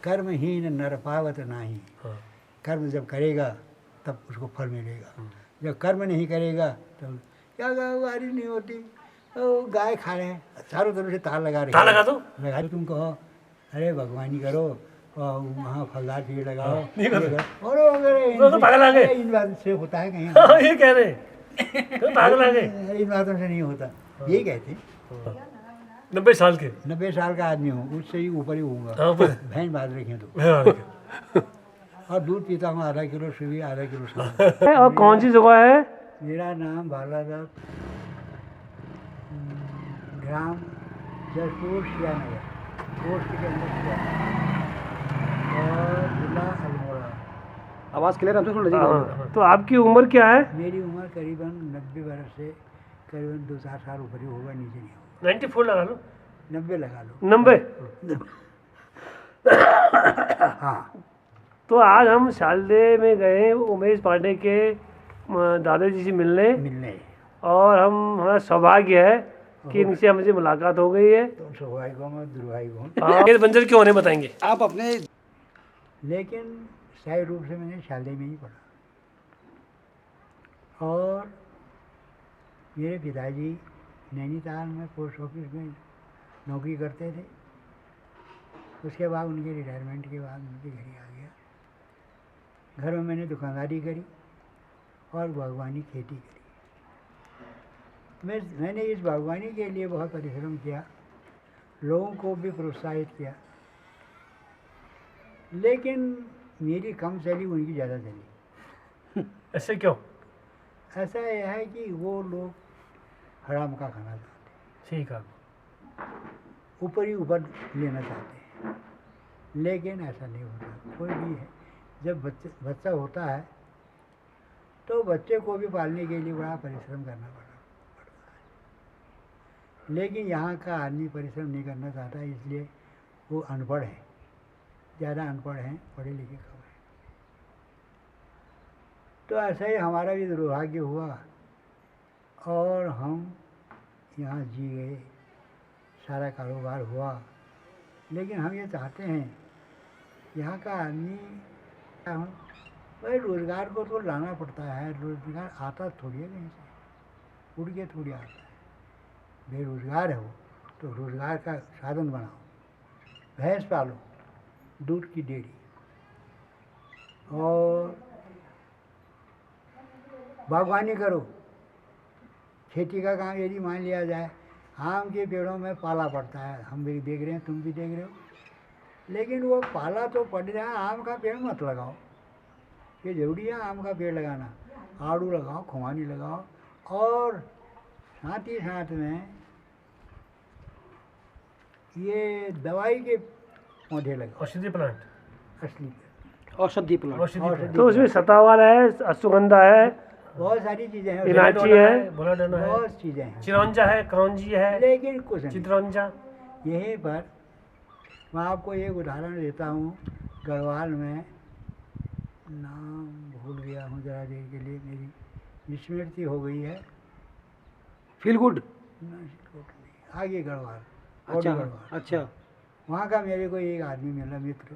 कर्महीन नर पावत नाही। हाँ। कर्म जब करेगा तब उसको फल मिलेगा, जब कर्म नहीं करेगा तब क्या बारिश नहीं होती, तो गाय खा रहे हैं, चारों तरफ से तार लगा रहे तार लगा दो। लगा, तुम कहो अरे भगवानी करो और वहाँ फलदार पेड़ लगाओ, नहीं करते। और अगर तो पागल आ गए। इन बातों से होता है कहीं? हाँ, ये कह रहे हैं। तो पागल आ गए। इन बातों से नहीं होता, यही कहते हैं। 90 साल के। 90 साल का आदमी हूँ, उससे ही ऊपर ही होऊंगा, हाँ, ऊपर। भैंस बांध रखे तो, हाँ। और दूध पीता हूँ आधा किलो सुबह आधा किलो शाम। और कौन सी जगह है? मेरा नाम बालादत्त, ग्राम जसपुर शियानगर, पोस्ट के अंदर शियानगर, और जिला अल्मोड़ा। आवाज़ क्लियर है थोड़ा जी। तो आपकी उम्र क्या है? मेरी उम्र करीबन 90 वर्ष से करीबन 2-4 साल ऊपर ही होगा, नीचे नहीं होगा। 94 लगा लो। 90 लगा लो। 90। हाँ। तो आज हम शालदे में गए उमेश पांडे के दादाजी से मिलने, और हमारा सौभाग्य है कि इनसे हमसे मुलाकात हो गई है। तो सौभाग्य में दुर्भाग्य। ये बंजर क्यों होने बताएंगे आप अपने? लेकिन सही रूप से मैंने शालदे में ही पढ़ा, और मेरे पिताजी नैनीताल में पोस्ट ऑफिस में नौकरी करते थे। उसके बाद उनके रिटायरमेंट के बाद उनके घर ही आ गया। घर में मैंने दुकानदारी करी और बागवानी खेती करी। मैंने इस बागवानी के लिए बहुत परिश्रम किया, लोगों को भी प्रोत्साहित किया, लेकिन मेरी कम चली, उनकी ज़्यादा चली। ऐसे क्यों? ऐसा यह है कि वो लोग हराम का खाना चाहते, ठीक है, ऊपर ही ऊपर लेना चाहते हैं, लेकिन ऐसा नहीं होता। कोई भी है, जब बच्चा होता है तो बच्चे को भी पालने के लिए बड़ा परिश्रम करना पड़ता है, लेकिन यहाँ का आदमी परिश्रम नहीं करना चाहता, इसलिए वो अनपढ़ है, ज़्यादा अनपढ़ हैं, पढ़े लिखे कम हैं। तो ऐसा ही हमारा भी दुर्भाग्य हुआ और हम यहाँ जी गए, सारा कारोबार हुआ। लेकिन हम ये चाहते हैं यहाँ का आदमी, भाई रोज़गार को तो लाना पड़ता है, रोज़गार आता थोड़ी है कहीं से, उड़ के थोड़ी आता है। बेरोज़गार है वो, तो रोज़गार का साधन बनाओ, भैंस पालो, दूध की डेयरी, और बागवानी करो, खेती का काम यदि मान लिया जाए। आम के पेड़ों में पाला पड़ता है, हम भी देख रहे हैं, तुम भी देख रहे हो, लेकिन वो पाला तो पड़ रहा है, आम का पेड़ मत लगाओ। ये ज़रूरी है आम का पेड़ लगाना, आड़ू लगाओ, खुमानी लगाओ, और साथ ही साथ में ये दवाई के पौधे लगाओ, औषधि प्लांट, असली औषधि प्लांट। तो उसमें सतावार है, अश्वगंधा है, बहुत सारी चीज़ें हैं, इलायची है, बहुत चीज़ें हैं, चिरौंजा है, करौंजी है, लेकिन कुछ नहीं। चित्रौंजा। यहीं पर मैं आपको एक उदाहरण देता हूँ। गढ़वाल में, नाम भूल गया हूँ, ज़रा देर के लिए मेरी विस्मृति हो गई है। Feel good. आगे गढ़वाल, अच्छा गढ़वाल, अच्छा। वहाँ का मेरे को एक आदमी मिला, मित्र।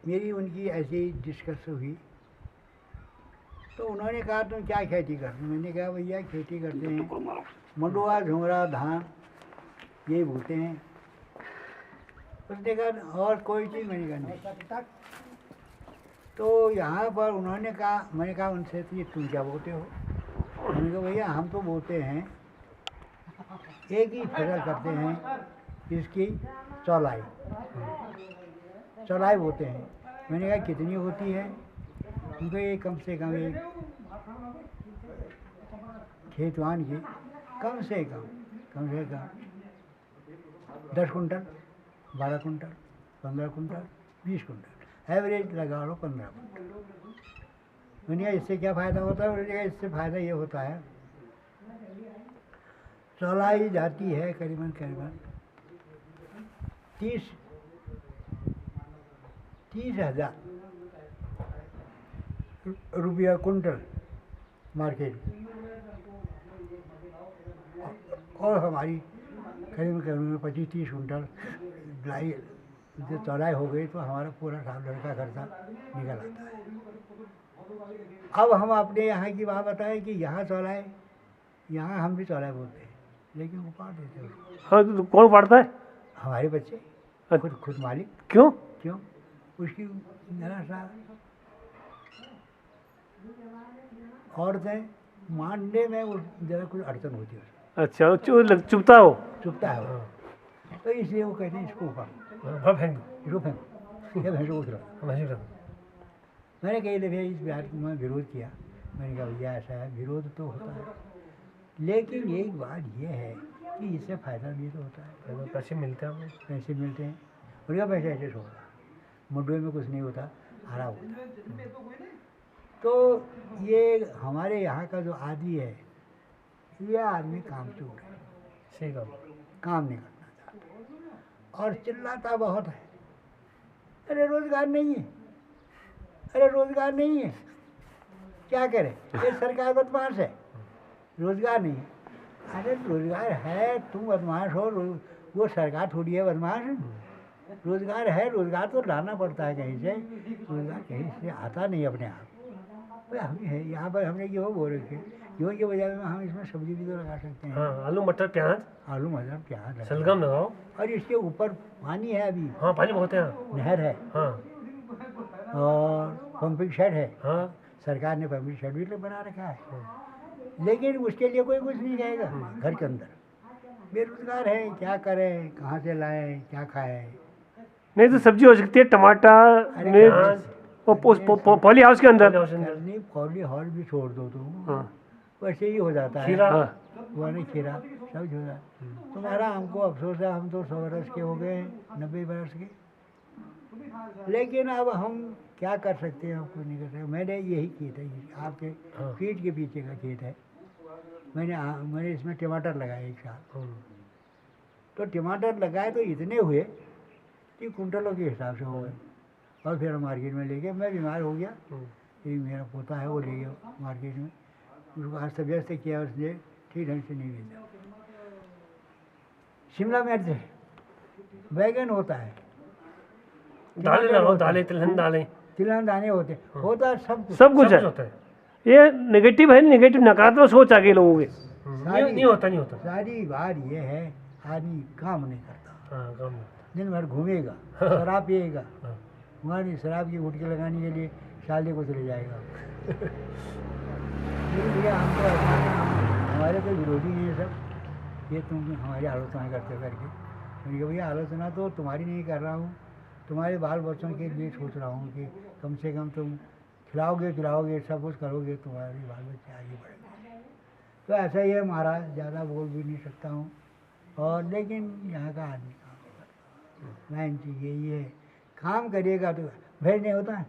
मेरी उनकी ऐसी डिस्कस हुई, तो उन्होंने कहा तुम क्या खेती करते हो? मैंने कहा भैया खेती करते हैं, मंडुआ, झुमरा, धान, यही बोते हैं। उसने कहा और कोई चीज़? मैंने कहा नहीं। तो यहाँ पर उन्होंने कहा, मैंने कहा उनसे तो तुम क्या बोते हो? उन्होंने कहा भैया हम तो बोते हैं, एक ही फसल करते हैं, इसकी चौलाई बोते हैं। मैंने कहा कितनी होती है? उनको ये कम से कम एक खेतवान की कम से कम 10 quintal, 12 quintal, 15 quintal, 20 quintal, average लगा लो 15 कुंटल। मैंने कहा इससे क्या फ़ायदा होता है? उन्होंने कहा इससे फ़ायदा ये होता है, चौलाई जाती है करीबन 30,000 रुपया कुंटल मार्केट, और हमारी करीबन 25-30 कुंटल ढलाई जो चौड़ाई हो गई तो हमारा पूरा लड़का खर्चा निकल आता है। अब हम अपने यहाँ की बात बताएं कि यहाँ चौड़ाई, यहाँ हम भी चौड़ाई बोलते हैं लेकिन वो पाड़ देते हैं उसको। हाँ तो कौन पाड़ता है? हमारे बच्चे खुद मालिक। क्यों? क्यों? उसकी जरा सा औरतें मानने में वो जरा कुछ अड़चन होती है उसको। अच्छा चुभता हो? चुपता है वो, तो इसलिए वो कहते हैं इसको ऊपर फेंक इसको फेंको, ये भैंसों को खिलाओ। मैंने कई दफ़े इस बात में विरोध किया। मैंने कहा भैया ऐसा है, विरोध तो होता है लेकिन एक बात ये है कि इससे फ़ायदा भी तो होता है, पैसे मिलते हैं, पैसे मिलते हैं। और क्या पैसे ऐसे छोड़ रहा मुड्डे में कुछ नहीं होता, हरा होता है। तो ये हमारे यहाँ का जो आदमी है, ये आदमी काम चोर है, सही काम नहीं करना चाहता और चिल्लाता बहुत है। अरे रोज़गार नहीं है, अरे रोज़गार नहीं है, क्या करे, ये सरकार बदमाश है, रोज़गार नहीं है। अरे रोज़गार है, तुम बदमाश हो, वो सरकार थोड़ी है बदमाश। रोज़गार है, रोज़गार तो लाना पड़ता है कहीं से, रोज़गार कहीं से आता नहीं अपने आप। तो हम है यहाँ पर हमने गेहूँ बो रखे, गेहूँ के बजाय में हम इसमें सब्जी भी तो लगा सकते हैं। हाँ, आलू मटर प्याज, आलू मटर प्याज शलगम लगाओ। और इसके ऊपर पानी है अभी। हाँ पानी बहुत है, नहर है। हाँ और पंपिंग शेड है। हाँ सरकार ने पंपिंग शेड भी बना रखा है, लेकिन उसके लिए कोई कुछ नहीं कहेगा। घर के अंदर बेरोजगार है, क्या करें, कहाँ से लाएं, क्या खाएं। नहीं तो सब्जी हो सकती है, टमाटर, मिर्च, पॉली हाउस के अंदर। नहीं, पॉली हाउस भी छोड़ दो तुम, वैसे ही हो जाता है। खीरा, वो नहीं, खीरा सब हो जाता है। तुम्हारा हमको अफसोस है, हम तो 100 बरस के हो गए, 90 बरस के, लेकिन अब हम क्या कर सकते हैं, कुछ नहीं कर सकते। मैंने यही खेत है, आपके फीट के पीछे का खेत है। मैंने इसमें टमाटर लगाए एक साल। तो टमाटर लगाए तो इतने हुए कि कुंटलों के हिसाब से हो गए। और फिर हम मार्केट में ले गए। मैं बीमार हो गया, ये मेरा पोता है वो ले गया मार्केट में, उसको अस्त व्यस्त किया, उसने ठीक ढंग से नहीं बेचा। शिमला मिर्च है, बैगन होता है, दालें लगाओ, दालें, तिलहन दालें, तिलहन दाने होते हैं, होता है सब कुछ है। ये नेगेटिव है, नेगेटिव नकारात्मक सोच आ गई लोगों के। नहीं होता। सारी बात ये है, आदमी काम नहीं करता। हाँ, काम दिन भर घूमेगा, शराब पिएगा, वहाँ नहीं, शराब की गुटकी लगाने के लिए शादी को चले जाएगा। भैया हम तो हमारे तो विरोधी नहीं है सब, ये तुम हमारी आलोचना करते करके। मैंने कहा भैया आलोचना तो तुम्हारी नहीं कर रहा हूँ, तुम्हारे बाल बच्चों के लिए सोच रहा हूँ कि कम से कम तुम खिलाओगे पिलाओगे, सब कुछ करोगे, तुम्हारे बाल बच्चे आगे बढ़ेंगे। तो ऐसा ही है महाराज, ज़्यादा बोल भी नहीं सकता हूँ। और लेकिन यहाँ का आदमी काम नहीं करता। मेन चीज़ यही है, काम करिएगा तो भेज नहीं होता है।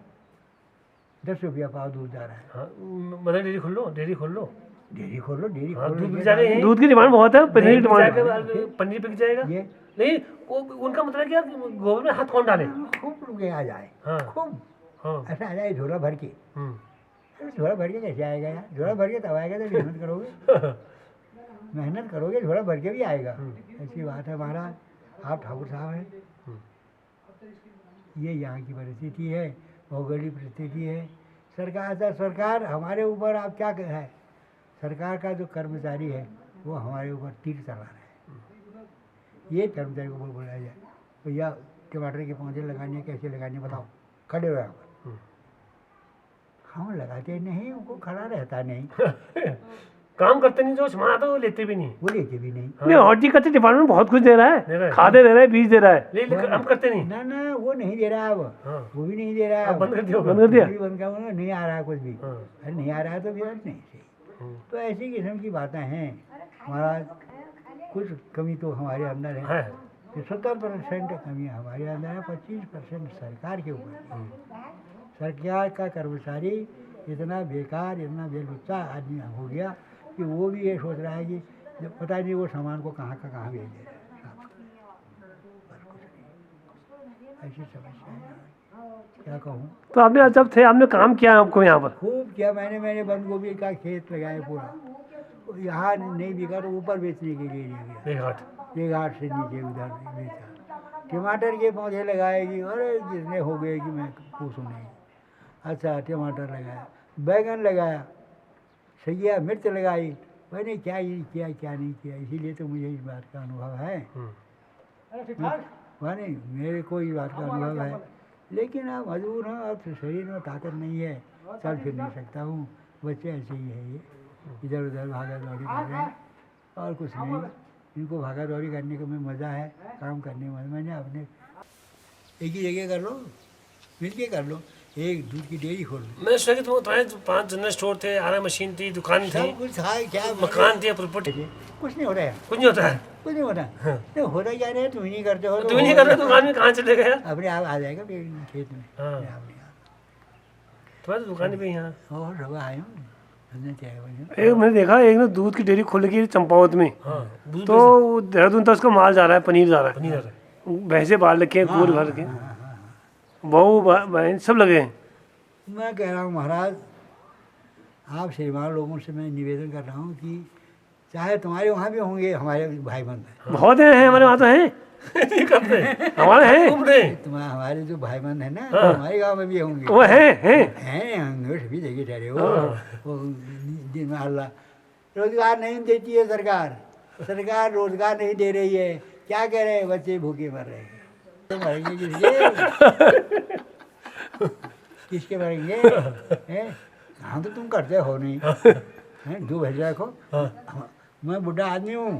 10 रुपया पाव दूध जा रहा है। मतलब डेयरी खोल लो, डेयरी खोल लो, डेयरी खोल लो, डेयरी खोल दूध लो। बिक जा रहे हैं, दूध की डिमांड बहुत है, पनीर की डिमांड, पनीर बिक जाएगा। ये नहीं उनका मतलब क्या, गोबर में हाथ कौन डाले, खूब रुके आ जाए, खूब ऐसा आ जाए झोला भर के। झोला भर के कैसे आएगा यार? झोला भर के तब आएगा जब मेहनत करोगे। मेहनत करोगे झोला भर के भी आएगा। ऐसी बात है महाराज, आप ठाकुर साहब हैं। ये यहाँ की परिस्थिति है, भौगोलिक परिस्थिति है। सरकार हमारे ऊपर आप क्या है, सरकार का जो कर्मचारी है वो हमारे ऊपर तीर चला रहा है। ये कर्मचारी को बोला जाए भैया टमाटर के पौधे लगाने कैसे लगाने बताओ, खड़े हो यहाँ पर। हम लगाते नहीं, उनको खड़ा रहता नहीं। काम करते नहीं, जो सामान आता है वो लेते भी नहीं, नहीं। हॉर्टिकल्चर डिपार्टमेंट बहुत कुछ दे रहा है, खादे दे रहा है, बीज दे रहा है, लेकिन हम करते नहीं। ना वो नहीं दे रहा है, अब वो भी नहीं दे रहा है। बंद कर दिया, बंद कर, नहीं आ रहा है कुछ भी। अरे नहीं आ रहा है तो फिर नहीं सही। तो ऐसी किस्म की बातें हैं महाराज। कुछ कमी तो हमारे अंदर है, 70% कमी हमारे अंदर है, 25% सरकार के ऊपर। सरकार का कर्मचारी इतना बेकार, इतना बेलुच्चा आदमी हो गया कि वो भी ये सोच रहा है कि जब पता नहीं वो सामान को कहाँ का कहाँ भेज दे रहा है। बस कुछ नहीं, ऐसी समस्या है, क्या कहूँ। तो आपने जब थे आपने काम किया आपको यहाँ पर? खूब किया मैंने बंद गोभी का खेत लगाया पूरा। यहाँ नहीं बिका तो ऊपर बेचने के लिए ले गया, एक घाट से नीचे उधर बेचा। टमाटर के पौधे लगाएगी, अरे जितने हो गए कि मैं पूछूँ नहीं। अच्छा टमाटर लगाया, बैगन लगाया, सैया मिर्च लगाई, मैंने क्या ये किया क्या नहीं किया, इसीलिए तो मुझे इस बात का अनुभव है। माने मेरे को इस बात का अनुभव है, लेकिन अब मजबूर हूँ, अब शरीर में ताकत नहीं है, चल फिर नहीं सकता हूँ। बच्चे ऐसे ही है, ये इधर उधर भागा दौड़ी कर रहे हैं और कुछ नहीं। इनको भागा दौड़ी करने का में मज़ा है, काम करने में मैंने अपने एक ही जगह कर लो, मिल के कर लो, एक दूध की डेयरी खोल लो। मैं सोचा कि तुम्हारे 5 जनरल स्टोर थे, आरा मशीन थी, दुकान थी, सब कुछ था, क्या मकान थी, प्रॉपर्टी, कुछ नहीं हो रहा है, कुछ नहीं होता है। कुछ नहीं होता। नहीं होता क्या नहीं, तुम ही नहीं करते हो, तुम ही नहीं कर रहे, दुकान में कहाँ चले गए? अपने आप आ जाएगा फिर खेत में। हाँ। अपने आप तुम्हारी तो दुकान भी यहाँ। और सब आए हूँ चाहे एक मैंने देखा, एक ना दूध की डेयरी खोल की चंपावत में, तो देहरादून तक उसका माल जा रहा है, पनीर जा रहा है, भैंसे बाल रखे हैं, गोल भर के, बहू बहन सब लगे हैं। मैं कह रहा हूँ महाराज, आप श्रीमान लोगों से मैं निवेदन कर रहा हूँ कि चाहे तुम्हारे वहाँ भी होंगे हमारे भाई बंद हैं, बहुत हैं हमारे वहाँ तो हैं हमारे हैं, तुम्हारे हमारे जो भाई बंद है ना, हमारे गांव में भी होंगे, वो हैं होंगे सभी जगह ठहरे हो। वो दिन में अल्लाह रोजगार नहीं देती है सरकार, सरकार रोजगार नहीं दे रही है, क्या कह रहे हैं, बच्चे भूखे मर रहे हैं, तो मरेंगे किसके किसके मरेंगे हैं? काम तो तुम करते हो नहीं हैं, जो भेज रखो। मैं बुढ़ा आदमी हूँ,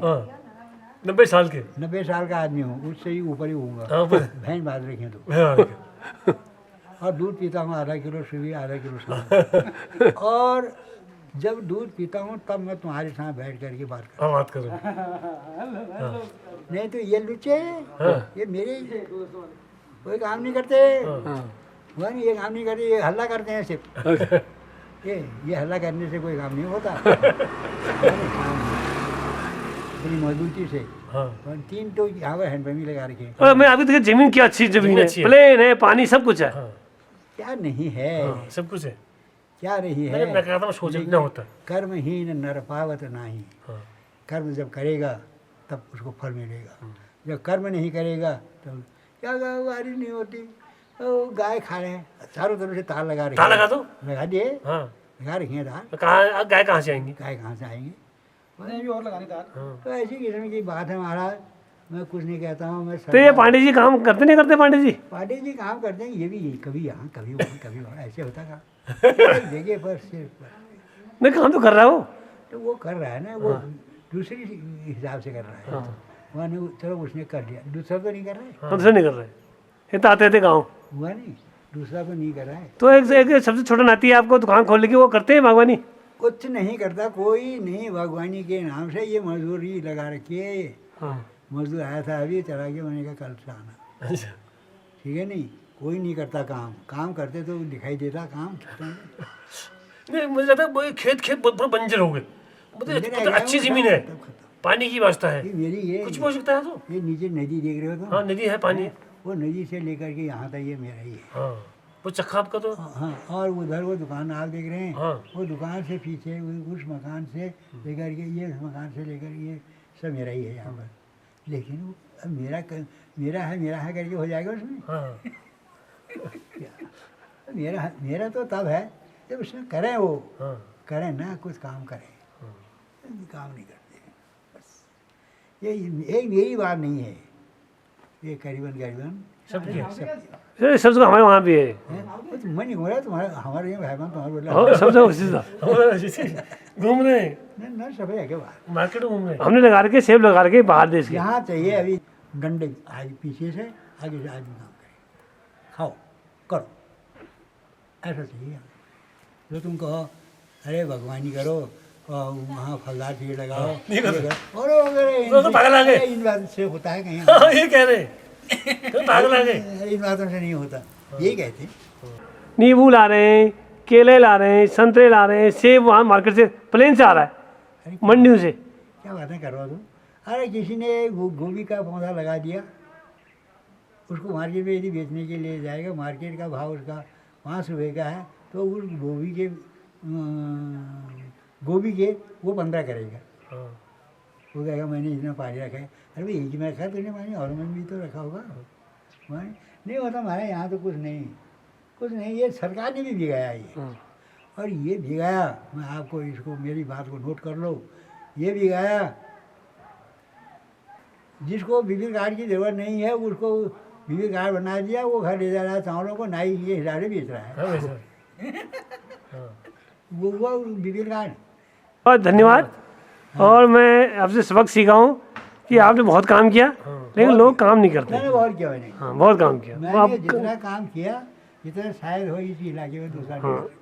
90 साल के, 90 साल का आदमी हूँ, उससे ही ऊपर ही हूँगा, भैंस बाज रखे तो, और दूध पीता हूँ आधा किलो सुबह आधा किलो शाम। और जब दूध पीता हूँ तब मैं तुम्हारे साथ बैठ करके बात करूँ। नहीं तो ये लुच्चे ये मेरे कोई काम नहीं करते, वह नहीं ये काम नहीं करते, ये हल्ला करते हैं सिर्फ। ये हल्ला करने से कोई काम नहीं होता। अपनी मजबूती से। और 3 तो यहाँ पर हैंडपम्प ही लगा रखे हैं। और मैं अभी तक जमीन की अच्छी जमीन है, प्लेन है, पानी सब कुछ है। क्या नहीं है, सब कुछ है, क्या नहीं है। मैं कहता हूँ सोच न होता, कर्महीन नर पावत नाही। कर्म जब करेगा तब उसको फल मिलेगा, जब कर्म नहीं करेगा तब क्या बारिश नहीं होती। तो गाय खा रहे हैं, चारों तरफ से तार लगा रहे, तार लगा दो, लगा दिए, लगा रखे हैं तार। कहाँ गाय कहाँ से आएंगी, गाय कहाँ से आएंगे, भी और लगाने तार। तो ऐसी किस्म की बात है महाराज। मैं कुछ नहीं कहता हूँ। मैं तो ये पांडे जी काम करते नहीं करते? पांडे जी काम करते हैं, ये भी कभी यहाँ कभी वहाँ कभी वहाँ, ऐसे होता का जगह पर सिर्फ नहीं काम तो कर रहा हो, तो वो कर रहा है ना, वो दूसरी हिसाब से कर रहा है। वह नहीं, चलो उसने कर दिया, दूसरा तो नहीं कर रहा है, दूसरे नहीं कर रहे, ये तो आते थे गाँव। हुआ नहीं, दूसरा तो नहीं कर रहा है। तो एक सबसे छोटा नाती है आपको दुकान खोलने की, वो करते हैं बागवानी? कुछ नहीं करता कोई नहीं, बागवानी के नाम से ये मजदूरी लगा रखी है। ये मजदूर आया था अभी, चला गया, मैंने कहा कल से आना। अच्छा, ठीक है, नहीं कोई नहीं करता काम, काम करते तो दिखाई देता काम। नहीं मुझे लगता है खेत पूरा बंजर हो गए, मतलब अच्छी जमीन है, पानी की व्यवस्था है, मेरी ये कुछ भी हो सकता है। तो ये नीचे नदी देख रहे हो तो? हाँ नदी है, पानी है, वो नदी से लेकर के यहाँ तक ये मेरा ही है। हाँ वो चक्का आपका तो। हाँ, और उधर वो दुकान आप देख रहे हैं, हाँ। वो दुकान से पीछे उस मकान से लेकर के ये मकान से लेकर ये सब मेरा ही है यहाँ पर। लेकिन वो अब मेरा है करके हो जाएगा उसमें। हाँ। मेरा तो तब है जब उसमें करें, वो हाँ। करें ना, कुछ काम करें, काम नहीं करते बस। ये मेरी बात नहीं है, ये करीबन सब जगह हमारे वहाँ भी है। तो मैं नहीं हो रहा तुम्हारा, हमारे यहाँ भाई तुम्हारे बोला सब जगह घूम रहे हैं ना, सब है के बाहर मार्केट में घूम रहे हैं। हमने लगा रखे सेब लगा रखे बाहर देश के। यहाँ चाहिए अभी डंडे आगे पीछे से, आगे से आदमी काम करे, खाओ करो, ऐसा चाहिए। जो तुम कहो अरे भगवानी करो और वहाँ फलदार पेड़ लगाओ, और अगर इन बातों से होता है कहीं? ये कह रहे पागल आ गए, इन बातों से नहीं होता, यही कहते हैं। नींबू ला रहे हैं, केले ला रहे हैं, संतरे ला रहे हैं, सेब वहाँ मार्केट से प्लेन से आ रहा है, मंडियों से। क्या बातें करो तुम? अरे किसी ने गोभी का पौधा लगा दिया, उसको मार्केट में यदि बेचने के लिए जाएगा, मार्केट का भाव उसका 5 रुपये का है, तो उस गोभी के वो 15 करेगा। वो कहेगा मैंने इतना पानी रखा है। अरे भाई एक में रखा तूने पानी, और में भी तो रखा होगा। नहीं होता हमारे यहाँ तो कुछ नहीं, ये सरकार ने भी भिगाया ये, और ये भिगाया, मैं आपको इसको मेरी बात को नोट कर लो, ये भिगाया जिसको बीबी कार्ड की जरूरत नहीं है उसको बीबी कार्ड बना दिया, वो घर ले जा रहा है चावलों को, नाई ये हिसाब से बेच रहा है वो बीबी कार्ड। बहुत धन्यवाद। और मैं आपसे सबक सीखा हूँ कि आपने बहुत काम किया, लेकिन लोग काम नहीं करते। मैंने बहुत किया, मैंने हाँ, बहुत काम किया। मैंने जितना काम किया जितना शायद हो इस इलाके में दूसरा नहीं।